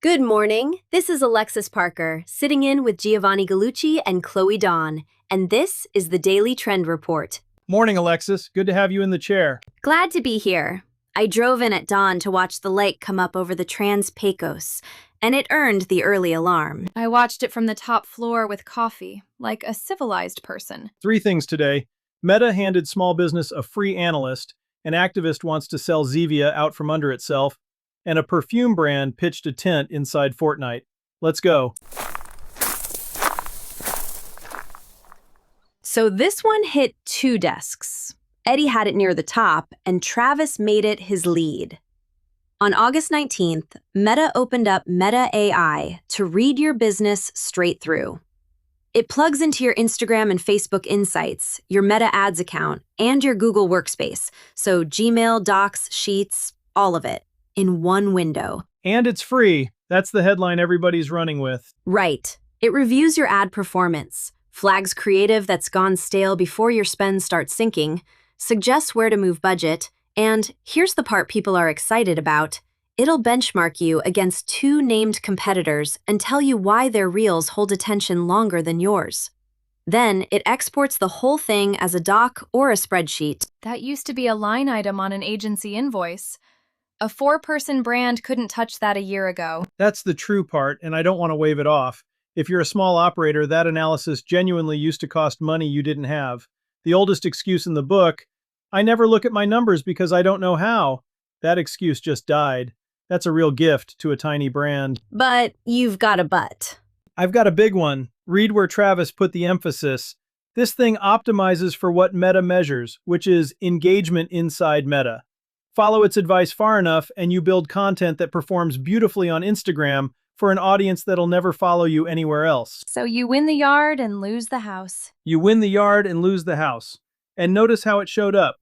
Good morning. This is Alexis Parker, sitting in with Giovanni Gallucci and Chloe Dawn, and this is the Daily Trend Report. Morning, Alexis. Good to have you in the chair. Glad to be here. I drove in at dawn to watch the lake come up over the Trans Pecos, and it earned the early alarm. I watched it from the top floor with coffee, like a civilized person. 3 things today. Meta handed small business a free analyst, an activist wants to sell Zevia out from under itself, and a perfume brand pitched a tent inside Fortnite. Let's go. So this one hit 2 desks. Eddie had it near the top, and Travis made it his lead. On August 19th, Meta opened up Meta AI to read your business straight through. It plugs into your Instagram and Facebook Insights, your Meta Ads account, and your Google Workspace, so Gmail, Docs, Sheets, all of it, in one window. And it's free. That's the headline everybody's running with. Right. It reviews your ad performance, flags creative that's gone stale before your spend starts sinking, suggests where to move budget, and here's the part people are excited about. It'll benchmark you against 2 named competitors and tell you why their reels hold attention longer than yours. Then it exports the whole thing as a doc or a spreadsheet. That used to be a line item on an agency invoice. A 4-person brand couldn't touch that a year ago. That's the true part, and I don't want to wave it off. If you're a small operator, that analysis genuinely used to cost money you didn't have. The oldest excuse in the book, I never look at my numbers because I don't know how. That excuse just died. That's a real gift to a tiny brand. But you've got a but. I've got a big one. Read where Travis put the emphasis. This thing optimizes for what Meta measures, which is engagement inside Meta. Follow its advice far enough, and you build content that performs beautifully on Instagram for an audience that'll never follow you anywhere else. So you win the yard and lose the house. You win the yard and lose the house. And notice how it showed up.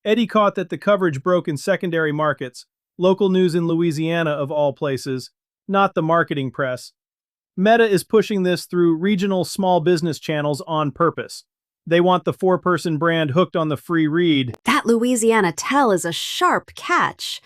Eddie caught that the coverage broke in secondary markets, local news in Louisiana of all places, not the marketing press. Meta is pushing this through regional small business channels on purpose. They want the 4-person brand hooked on the free read. That Louisiana tell is a sharp catch.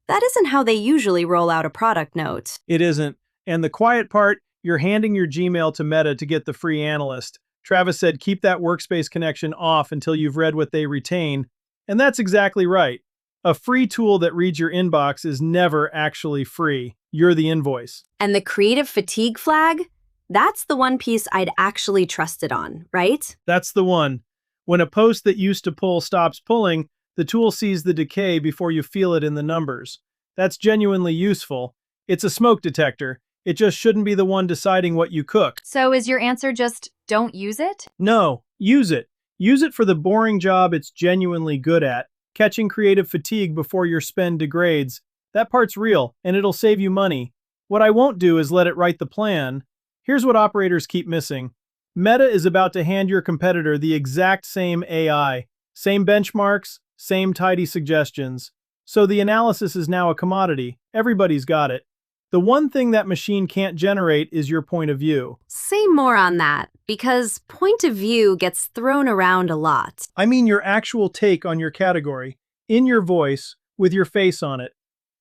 That isn't how they usually roll out a product note. It isn't. And the quiet part, you're handing your Gmail to Meta to get the free analyst. Travis said keep that workspace connection off until you've read what they retain. And that's exactly right. A free tool that reads your inbox is never actually free. You're the invoice. And the creative fatigue flag? That's the one piece I'd actually trust it on, right? That's the one. When a post that used to pull stops pulling, the tool sees the decay before you feel it in the numbers. That's genuinely useful. It's a smoke detector. It just shouldn't be the one deciding what you cook. So is your answer just don't use it? No, use it. Use it for the boring job it's genuinely good at, catching creative fatigue before your spend degrades. That part's real, and it'll save you money. What I won't do is let it write the plan. Here's what operators keep missing. Meta is about to hand your competitor the exact same AI, same benchmarks, same tidy suggestions. So the analysis is now a commodity. Everybody's got it. The one thing that machine can't generate is your point of view. Say more on that, because point of view gets thrown around a lot. I mean your actual take on your category, in your voice, with your face on it.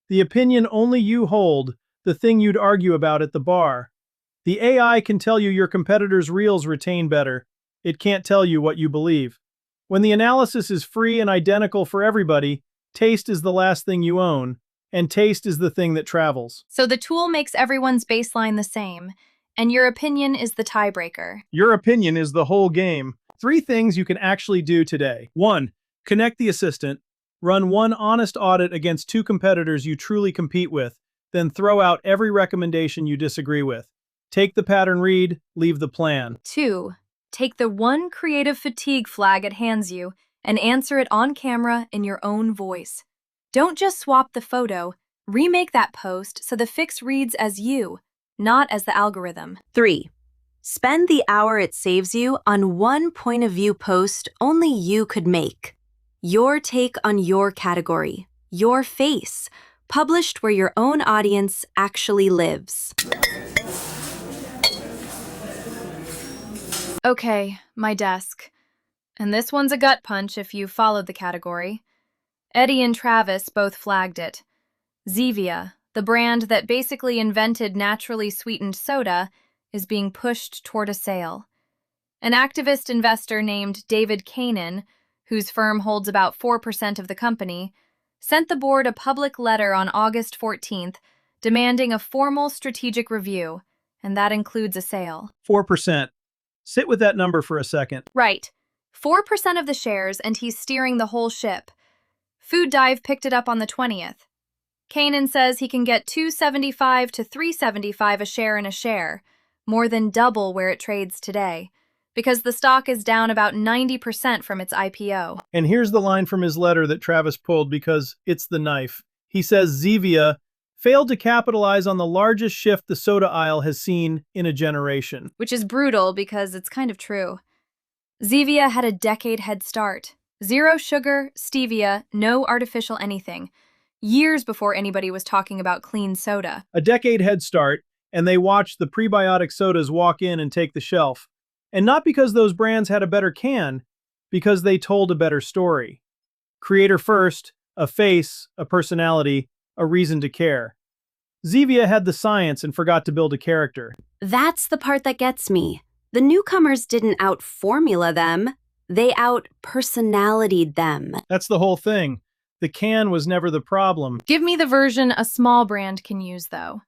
The opinion only you hold, the thing you'd argue about at the bar. The AI can tell you your competitor's reels retain better. It can't tell you what you believe. When the analysis is free and identical for everybody, taste is the last thing you own, and taste is the thing that travels. So the tool makes everyone's baseline the same, and your opinion is the tiebreaker. Your opinion is the whole game. 3 things you can actually do today. 1. Connect the assistant. Run one honest audit against 2 competitors you truly compete with, then throw out every recommendation you disagree with. Take the pattern read, leave the plan. 2. Take the one creative fatigue flag it hands you and answer it on camera in your own voice. Don't just swap the photo, remake that post so the fix reads as you, not as the algorithm. 3. Spend the hour it saves you on one point of view post only you could make. Your take on your category, your face, published where your own audience actually lives. Okay, my desk. And this one's a gut punch if you followed the category. Eddie and Travis both flagged it. Zevia, The brand that basically invented naturally sweetened soda is being pushed toward a sale. An activist investor named David Kanan, whose firm holds about 4% of the company, sent the board a public letter on August 14th demanding a formal strategic review, and that includes a sale. 4%. Sit with that number for a second. Right. 4% of the shares, and he's steering the whole ship. Food Dive picked it up on the 20th. Kanan says he can get $2.75 to $3.75 a share, more than double where it trades today, because the stock is down about 90% from its IPO. And here's the line from his letter that Travis pulled because it's the knife. He says Zevia failed to capitalize on the largest shift the soda aisle has seen in a generation. Which is brutal because it's kind of true. Zevia had a decade head start. Zero sugar, stevia, no artificial anything. Years before anybody was talking about clean soda. A decade head start, and they watched the prebiotic sodas walk in and take the shelf. And not because those brands had a better can, because they told a better story. Creator first, a face, a personality, a reason to care. Zevia had the science and forgot to build a character. That's the part that gets me. The newcomers didn't out-formula them. They out-personalitied them. That's the whole thing. The can was never the problem. Give me the version a small brand can use, though.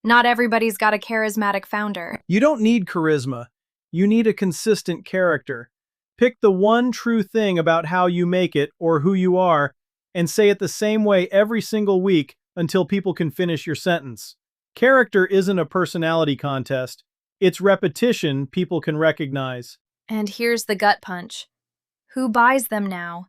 Not everybody's got a charismatic founder. You don't need charisma. You need a consistent character. Pick the one true thing about how you make it or who you are, and say it the same way every single week until people can finish your sentence. Character isn't a personality contest. It's repetition people can recognize. And here's the gut punch. Who buys them now?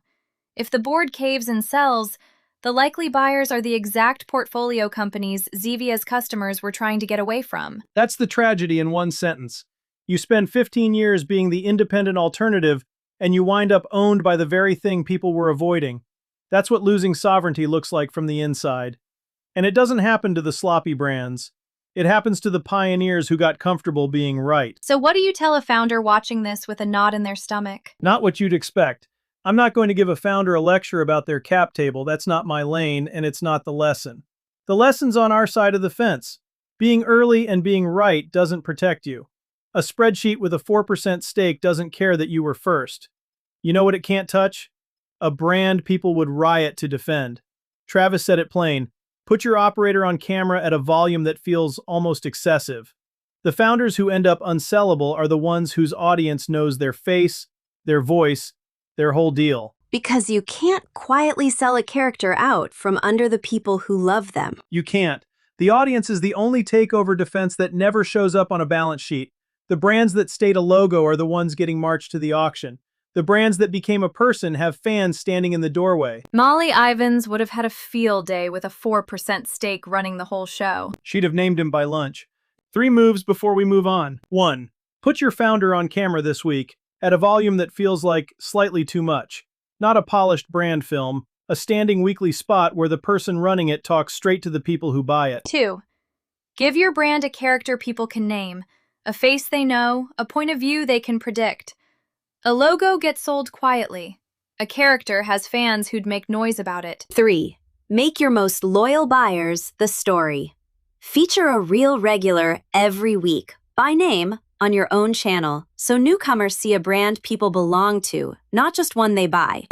If the board caves and sells, the likely buyers are the exact portfolio companies Zevia's customers were trying to get away from. That's the tragedy in one sentence. You spend 15 years being the independent alternative, and you wind up owned by the very thing people were avoiding. That's what losing sovereignty looks like from the inside. And it doesn't happen to the sloppy brands. It happens to the pioneers who got comfortable being right. So what do you tell a founder watching this with a knot in their stomach? Not what you'd expect. I'm not going to give a founder a lecture about their cap table. That's not my lane, and it's not the lesson. The lesson's on our side of the fence. Being early and being right doesn't protect you. A spreadsheet with a 4% stake doesn't care that you were first. You know what it can't touch? A brand people would riot to defend. Travis said it plain. Put your operator on camera at a volume that feels almost excessive. The founders who end up unsellable are the ones whose audience knows their face, their voice, their whole deal. Because you can't quietly sell a character out from under the people who love them. You can't. The audience is the only takeover defense that never shows up on a balance sheet. The brands that stayed a logo are the ones getting marched to the auction. The brands that became a person have fans standing in the doorway. Molly Ivins would have had a field day with a 4% stake running the whole show. She'd have named him by lunch. 3 moves before we move on. 1. Put your founder on camera this week at a volume that feels like slightly too much. Not a polished brand film, a standing weekly spot where the person running it talks straight to the people who buy it. 2. Give your brand a character people can name, a face they know, a point of view they can predict. A logo gets sold quietly. A character has fans who'd make noise about it. 3. Make your most loyal buyers the story. Feature a real regular every week, by name, on your own channel, so newcomers see a brand people belong to, not just one they buy.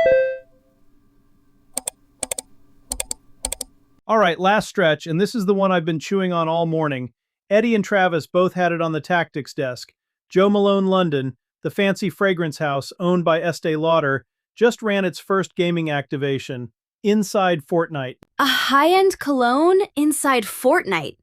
All right, last stretch, and this is the one I've been chewing on all morning. Eddie and Travis both had it on the tactics desk. Joe Malone London, the fancy fragrance house owned by Estee Lauder, just ran its first gaming activation, inside Fortnite. A high-end cologne inside Fortnite.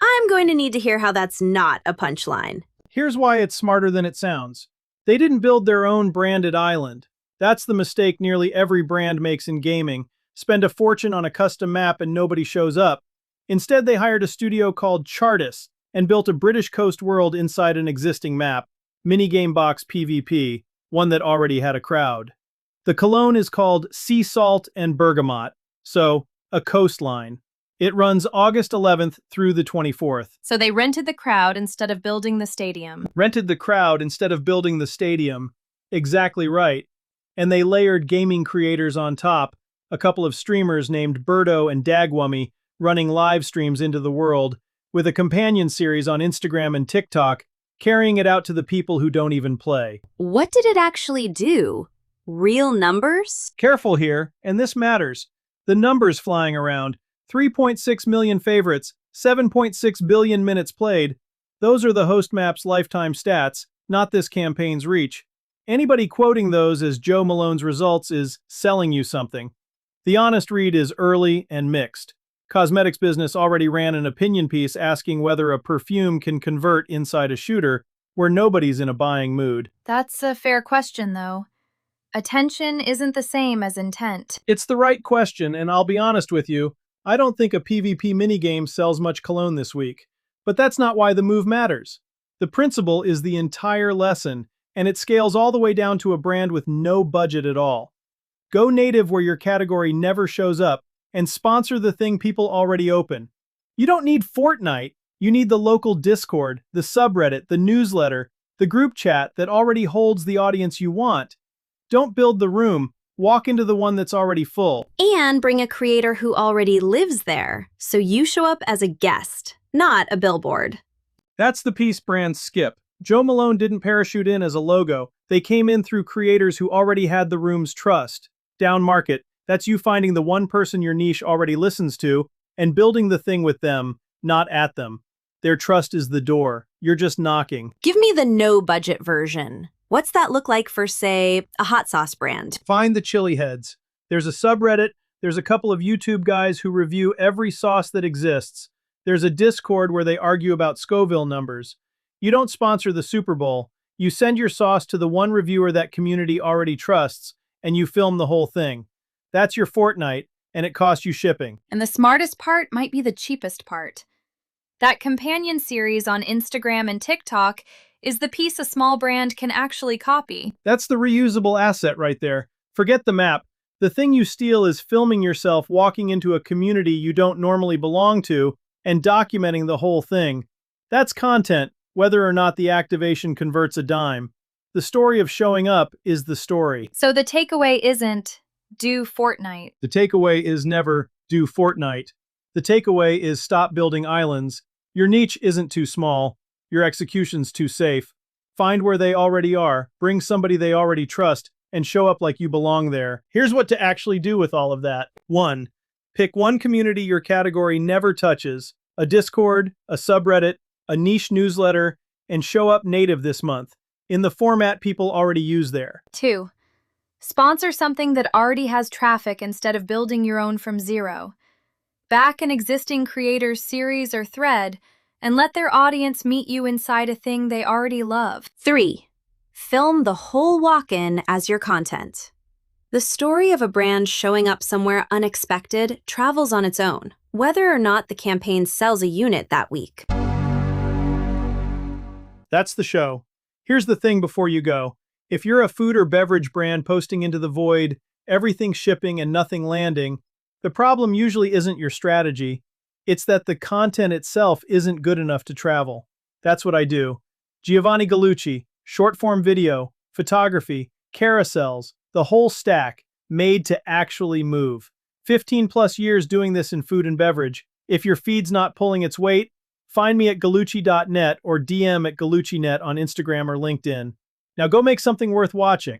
I'm going to need to hear how that's not a punchline. Here's why it's smarter than it sounds. They didn't build their own branded island. That's the mistake nearly every brand makes in gaming. Spend a fortune on a custom map and nobody shows up. Instead, they hired a studio called Chartis and built a British coast world inside an existing map, minigame box PvP, one that already had a crowd. The cologne is called Sea Salt and Bergamot, so a coastline. It runs August 11th through the 24th. So they rented the crowd instead of building the stadium. Rented the crowd instead of building the stadium. Exactly right. And they layered gaming creators on top, a couple of streamers named Birdo and Dagwummy, running live streams into the world, with a companion series on Instagram and TikTok, carrying it out to the people who don't even play. What did it actually do? Real numbers? Careful here, and this matters. The numbers flying around: 3.6 million favorites, 7.6 billion minutes played. Those are the host map's lifetime stats, not this campaign's reach. Anybody quoting those as Joe Malone's results is selling you something. The honest read is early and mixed. Cosmetics Business already ran an opinion piece asking whether a perfume can convert inside a shooter, where nobody's in a buying mood. That's a fair question, though. Attention isn't the same as intent. It's the right question, and I'll be honest with you, I don't think a PvP minigame sells much cologne this week. But that's not why the move matters. The principle is the entire lesson, and it scales all the way down to a brand with no budget at all. Go native where your category never shows up, and sponsor the thing people already open. You don't need Fortnite, you need the local Discord, the subreddit, the newsletter, the group chat that already holds the audience you want. Don't build the room, walk into the one that's already full. And bring a creator who already lives there, so you show up as a guest, not a billboard. That's the piece brands skip. Joe Malone didn't parachute in as a logo. They came in through creators who already had the room's trust. Down market, that's you finding the one person your niche already listens to and building the thing with them, not at them. Their trust is the door. You're just knocking. Give me the no-budget version. What's that look like for, say, a hot sauce brand? Find the chili heads. There's a subreddit. There's a couple of YouTube guys who review every sauce that exists. There's a Discord where they argue about Scoville numbers. You don't sponsor the Super Bowl. You send your sauce to the one reviewer that community already trusts, and you film the whole thing. That's your Fortnite, and it costs you shipping. And the smartest part might be the cheapest part. That companion series on Instagram and TikTok is the piece a small brand can actually copy. That's the reusable asset right there. Forget the map. The thing you steal is filming yourself walking into a community you don't normally belong to and documenting the whole thing. That's content, whether or not the activation converts a dime. The story of showing up is the story. So the takeaway isn't, do Fortnite. The takeaway is never, do Fortnite. The takeaway is stop building islands. Your niche isn't too small. Your execution's too safe. Find where they already are, bring somebody they already trust, and show up like you belong there. Here's what to actually do with all of that. 1. Pick one community your category never touches, a Discord, a subreddit, a niche newsletter, and show up native this month, in the format people already use there. 2. Sponsor something that already has traffic instead of building your own from zero. Back an existing creator's series or thread, and let their audience meet you inside a thing they already love. 3. Film the whole walk-in as your content. The story of a brand showing up somewhere unexpected travels on its own, whether or not the campaign sells a unit that week. That's the show. Here's the thing before you go. If you're a food or beverage brand posting into the void, everything shipping and nothing landing, the problem usually isn't your strategy. It's that the content itself isn't good enough to travel. That's what I do. Giovanni Gallucci, short-form video, photography, carousels, the whole stack, made to actually move. 15 plus years doing this in food and beverage. If your feed's not pulling its weight, find me at gallucci.net or DM at galluccinet on Instagram or LinkedIn. Now go make something worth watching.